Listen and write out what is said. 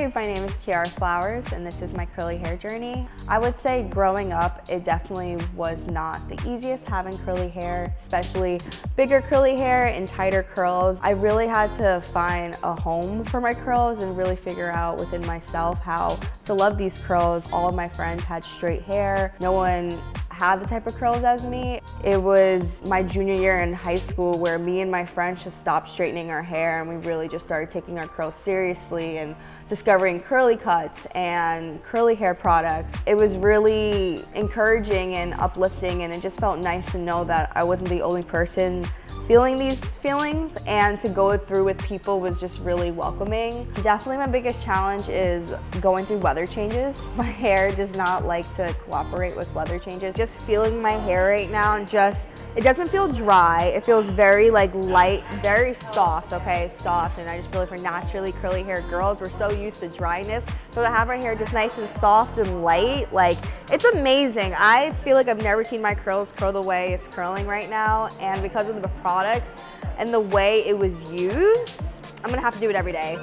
Hi, my name is Kiara Flowers and this is my curly hair journey. I would say growing up, it definitely was not the easiest having curly hair, especially bigger curly hair and tighter curls. I really had to find a home for my curls and really figure out within myself how to love these curls. All of my friends had straight hair. No one had the type of curls as me. It was my junior year in high school where me and my friends just stopped straightening our hair and we really just started taking our curls seriously and discovering curly cuts and curly hair products. It was really encouraging and uplifting, and it just felt nice to know that I wasn't the only person feeling these feelings, and to go through with people was just really welcoming. Definitely my biggest challenge is going through weather changes. My hair does not like to cooperate with weather changes. Just feeling my hair right now, and it doesn't feel dry. It feels very like light, very soft, okay, soft. And I just feel like for naturally curly hair girls, we're so used to dryness. So to have our hair just nice and soft and light, like, it's amazing. I feel like I've never seen my curls curl the way it's curling right now, and because of the products and the way it was used, I'm gonna have to do it every day.